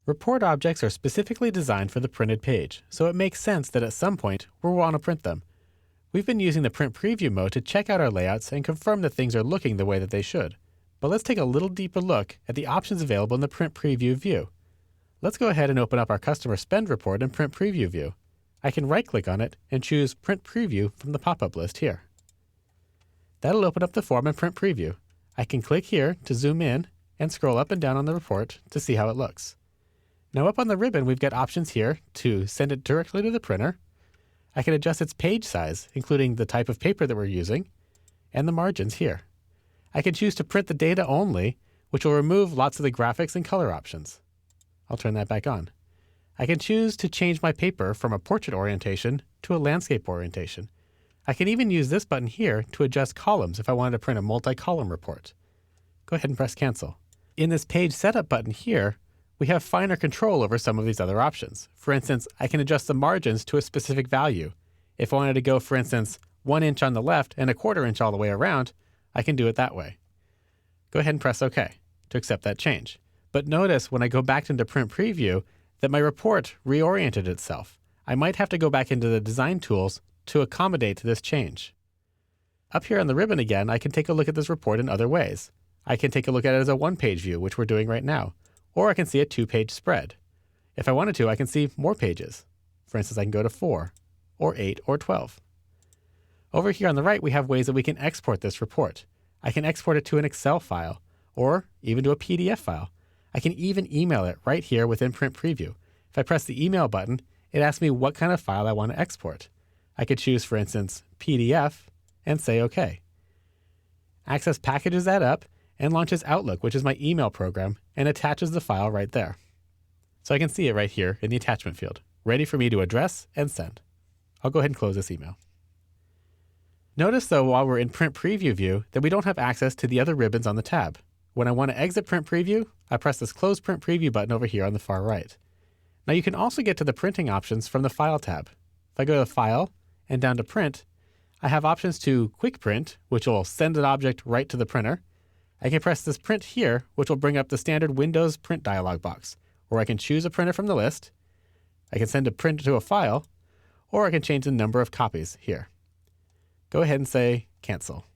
Report objects are specifically designed for the printed page, so it makes sense that at some point we'll want to print them. We've been using the print preview mode to check out our layouts and confirm that things are looking the way that they should. But let's take a little deeper look at the options available in the print preview view. Let's go ahead and open up our customer spend report in print preview view. I can right-click on it and choose print preview from the pop-up list here. That'll open up the form in print preview. I can click here to zoom in and scroll up and down on the report to see how it looks. Now up on the ribbon, we've got options here to send it directly to the printer. I can adjust its page size, including the type of paper that we're using, and the margins here. I can choose to print the data only, which will remove lots of the graphics and color options. I'll turn that back on. I can choose to change my paper from a portrait orientation to a landscape orientation. I can even use this button here to adjust columns if I wanted to print a multi-column report. Go ahead and press cancel. In this page setup button here, we have finer control over some of these other options. For instance, I can adjust the margins to a specific value. If I wanted to go, for instance, 1 inch on the left and 1/4 inch all the way around, I can do it that way. Go ahead and press OK to accept that change. But notice when I go back into print preview that my report reoriented itself. I might have to go back into the design tools to accommodate this change. Up here on the ribbon again, I can take a look at this report in other ways. I can take a look at it as a one-page view, which we're doing right now. Or I can see a 2-page spread. If I wanted to, I can see more pages. For instance, I can go to 4, or 8, or 12. Over here on the right, we have ways that we can export this report. I can export it to an Excel file, or even to a PDF file. I can even email it right here within Print Preview. If I press the email button, it asks me what kind of file I want to export. I could choose, for instance, PDF, and say OK. Access packages that up and launches Outlook, which is my email program, and attaches the file right there. So I can see it right here in the attachment field, ready for me to address and send. I'll go ahead and close this email. Notice though, while we're in Print Preview view, that we don't have access to the other ribbons on the tab. When I want to exit Print Preview, I press this Close Print Preview button over here on the far right. Now you can also get to the printing options from the File tab. If I go to File and down to Print, I have options to Quick Print, which will send an object right to the printer. I can press this Print here, which will bring up the standard Windows Print dialog box, where I can choose a printer from the list. I can send a print to a file, or I can change the number of copies here. Go ahead and say Cancel.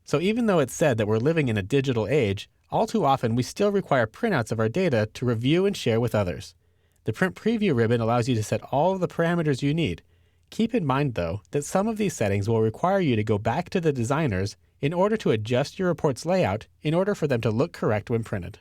So even though it's said that we're living in a digital age, all too often we still require printouts of our data to review and share with others. The Print Preview ribbon allows you to set all of the parameters you need. Keep in mind, though, that some of these settings will require you to go back to the designers in order to adjust your report's layout in order for them to look correct when printed.